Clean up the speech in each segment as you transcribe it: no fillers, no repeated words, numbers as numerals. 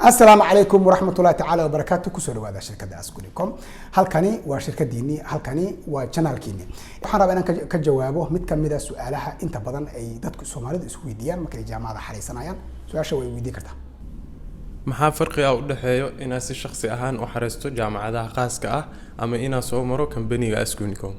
السلام عليكم ورحمة الله تعالى وبركاته. كسر هذا شركة أسكونيكوم. هالكني وشركة ديني هالكني وشانل كيني. وحنا بقى كجوابه متكمل سؤالها أنت بدن أي دتك الصومالي السويديان ما كان جامعة حريصنا يعني سؤال شو يودي كرتا. maxaa farqiga u dhaxeeyo inaad si shakhsi ahaan u xariisto jaamacadaha khaaska ah ama inaad soo maro kambaniga Askunicom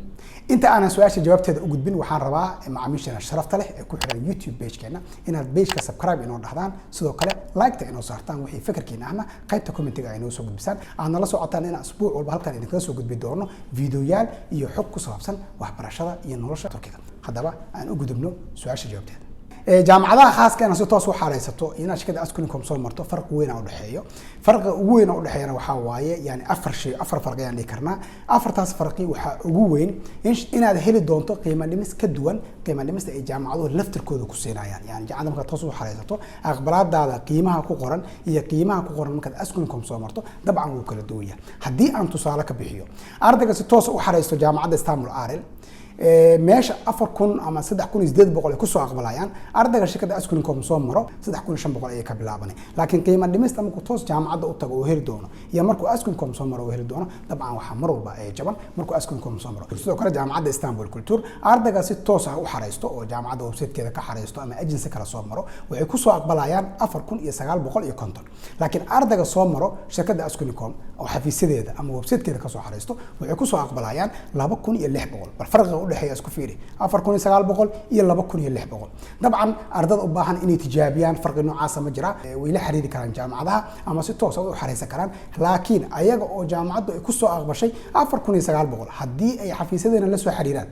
انت انا سؤال جوابتها ugu gudbin waxaan rabaa macaamiishana sharafta leh ee ku xiran YouTube page keena inaad page ka subscribe inoo dhahdaan sidoo kale like ta inoo saartaan wixii fikirkiina ahna qaybta comment-ga inoo soo gudbisaan aadna la socotaan in asbuuc walba halkan idinka soo gudbi doono fiidiyoyaal iyo xog ku saabsan waxbarashada iyo nolosha Turkiga hadaba aan u gudubno su'aasha jawaabteeda jaamacadaha khaaska ah si toos u xareysato inaad shirkada Askunicom soo marto farq weyn u dhaxeeyo farqa ugu weyn u dhaxeeyana waxa waaye yani afar farq ayaan dhigi karnaa afartaas farqi waxa ugu weyn inaad heli doonto qiimo dhimis ka duwan qiimo dhimista ay jaamacaduhu laftirkooda ku siinayaan yani jaamacada marka toos u xareysato aqbalaadaada qiimaha ku qoran iyo qiimaha ku qoran marka Askunicom soo marto dabcan wuu kala duwan yahay haddii aan tusaale ka bixiyo ardayga si toos u xareysto jaamacada Istanbul Arel meesha 4000 ama 3800 ku soo aqbalayaan ardayga shirkada Askunicom soo maro 3500 ay ka bilaabanay laakiin qiimo dhimista markuu toos jaamacada u tago oo heli doono iyo markuu Askunicom soo maro oo heli doono dabcan waxa mar walba ay jaban markuu Askunicom soo maro sidoo kale jaamacada Istanbul Culture ardayga si toos ah u xareysto oo jaamacada website-keeda ka xareysto ama agency kala soo maro waxay ku soo aqbalayaan 4950 laakiin ardayga soo maro shirkada Askunicom oo xafiisadeeda ama website-keeda ka soo xareysto waxay ku soo aqbalayaan 2600 bal farqiga udhaxeeya isku fiiri 4900 iyo 2600 dabcan ardada u baahan inay tijaabiyaan farqi noocaas ma jira way la xiriiri karaan jaamacadaha ama si toos ah u xareysan karaan laakiin ayaga oo jaamacadu ay ku soo aqbashay 4900 hadii ay xafiisadeena la soo xiriiraan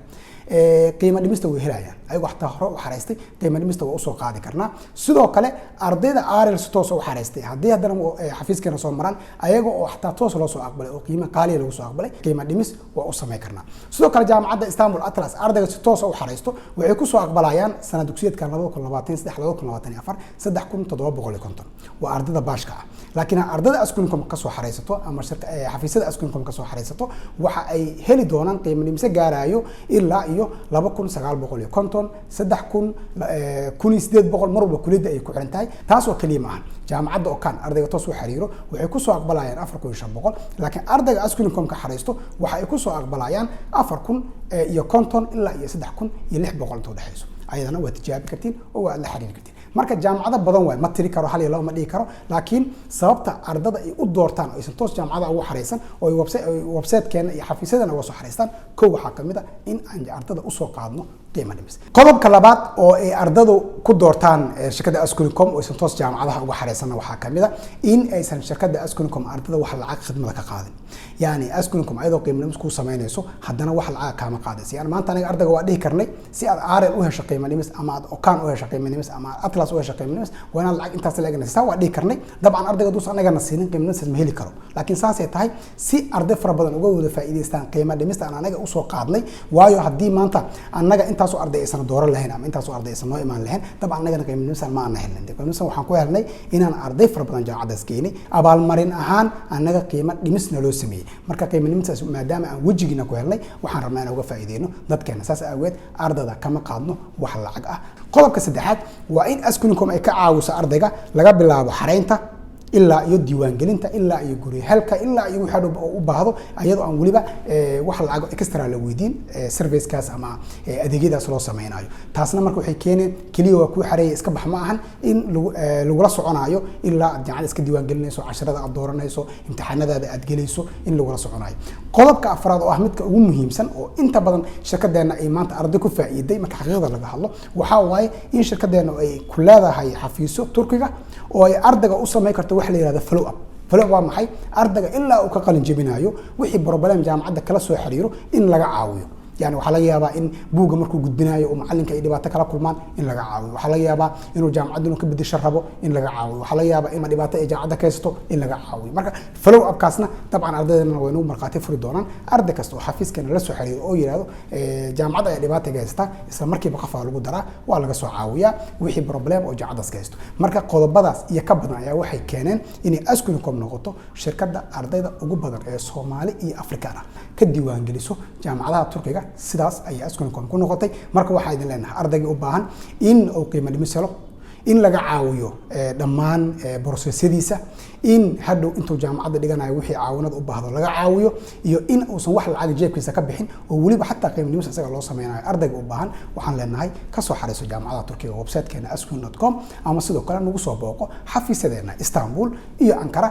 qiimo dhimista way helayaan ayagu xataa hore u xareystay qiimo dhimista waa u soo qaadi karnaa sidoo kale ardayda Arel toos u xareystay hadii hadana xafiiskeena soo maraan ayaga oo xataa toos loo soo aqbalay oo qiimo qaali lagu soo aqbalay qiimo dhimis waa u sameey karnaa sidoo kale jaamacada Istanbul Atlas ardayga si toos u xareysto waxay ku soo aqbalayaan sanad dugsiyeedka 2023-2024 3750 waa ardayda baashka ah laakiin ardayda Askunicom ka soo xareysato ama xafiisyada Askunicom ka soo xareysato waxa ay heli doonaan qiimo dhimis gaarayo ilaa iyo 2950 3800 mar walba kuliyada ay ku xiran tahay taas oo kaliya maahan jaamacada oo kan ardayga toos u xariiro waxay ku soo aqbalayaan 4500 laakiin ardayga Askunicom ka xareysto waxa ay ku soo aqbalayaan 4050 ilaa iyo 3600 inta u dhaxayso ayadana waa tijaabi kartiin oo waa la xiriiri kartiin marka jaamacada badan way ma tiri karo hal iyo laba ma dhigi karo laakiin sababta ardada ay u doortaan oo aysan toos jaamacada ugu xareysan oo ay website-keena iyo xafiisyadana uga soo xareystaan koow waxa kamid ah in aan ardada u soo qaadno qiimo dhimis qodobka labaad oo ay ardadu ku doortaan shirkada Askunicom oo aysan toos jaamacadaha uga xareysan waxa kamid ah in aysan shirkada Askunicom ardada wax lacag khidmada ka qaadin yani Askunicom ayadoo qiimo dhimis ku sameynayso haddana wax lacag kama qaadayso yani maanta aniga ardayga waa dhihi karnay si aad Arel u hesho qiimo dhimis ama aad Okan u hesho qiimo dhimis ama Atlas u hesho qiimo dhimis waana lacag intaas la eegnaysa waa dhihi karnay dabcan ardayga dus anaga nasiinin qiimo dhimis ma heli karo laakiin saasay tahay si arday fara badan uga wada faa'iideystaan qiimo dhimista aan anaga u soo qaadnay waayo hadii maanta anaga intaas oo arday aysan dooran lahayn ama intaas oo arday aysan noo imaan lahayn dabcan anaga qiimo dhimista ma aan helin qiimo dhimista waxaan ku helnay inaan arday fara badan jaamacadaas keenay abaal marin ahaan anaga qiimo dhimisna loo sameeyay marka qiimo dhimista maadaama aan wajigiina ku helnay waxaan rabnaa inaan uga faa'iideyno dadkeena saas aaweed ardada kama qaadno wax lacag ah qodobka saddexaad waa in Askunicom ay ka caawiso ardayga laga bilaabo xareynta ilaa iyo diiwaangelinta ilaa iyo guri helka ilaa iyo waxa u baahdo ayadoo aan waliba wax lacag extra la weydiin service-kaas ama adeegyadaas loo sameeynayo taasna marka waxay keeneen kaliya waa ku xareeyay iska bax ma ahan in lagu la soconayo ilaa jaamacada iska diiwaangelinayso casharada aad dooranayso imtixaanadaada aad gelayso in lagu la soconayo qodobka afraad oo ah midka ugu muhiimsan oo inta badan shirkadeena ay maanta arday ku faa'iiday marka xaqiiqada laga hadlo waxa waaye in shirkadeena ay ku leedahay xafiiso Turkiga oo ay ardayga u sameey karto wax la yiraahdo follow up waa maxay ardayga ilaa uu ka qalin jebinayo wixii problem jaamacada kala soo xiriiro in laga caawiyo يعني waxa laga yaabaa in buuga markuu gudbinayo oo macalinka ay dhibaato kala kulmaan in laga caawiyo waxa laga yaabaa inuu jaamacadu ka bedesho rabo in laga caawiyo waxa laga yaabaa in dhibaato ay jaamacada ka haysto in laga caawiyo marka follow up kaasna dabcan ardaydeena way inuu marqaati furi doonaan arday kasta oo xafiiskeena la soo xiriiro oo yiraahdo jaamacada ay dhibaato ka haysta isla markiiba qof lagu daraa waa laga soo caawiyaa wixii problem oo jaamacadaas ka haysto marka qodobadaas iyo ka badan ayaa waxay keeneen in Askunicom noqoto shirkadda ardayda ugu badan ee Soomaali iyo Afrikaan ah ka diiwaan geliso jaamacadaha Turkiga sidaas ay Askunicom ku noqotay marka waxa idin leenahay ardayga u baahan in uu qiimo dhimis helo in laga caawiyo dhammaan processyadiisa in hadhow intuu jaamacadda dhiganayo wixii caawinad u baahdo laga caawiyo iyo in uusan wax lacag jeebkiisa ka bixin oo waliba xataa qiimaynta isaga loo sameeyo ardayga u baahan waxaan leenahay ka soo xariiso jaamacadda Turkiga website-keena askwin.com ama sidoo kale nagu soo booqo xafiisadeena Istanbul iyo Ankara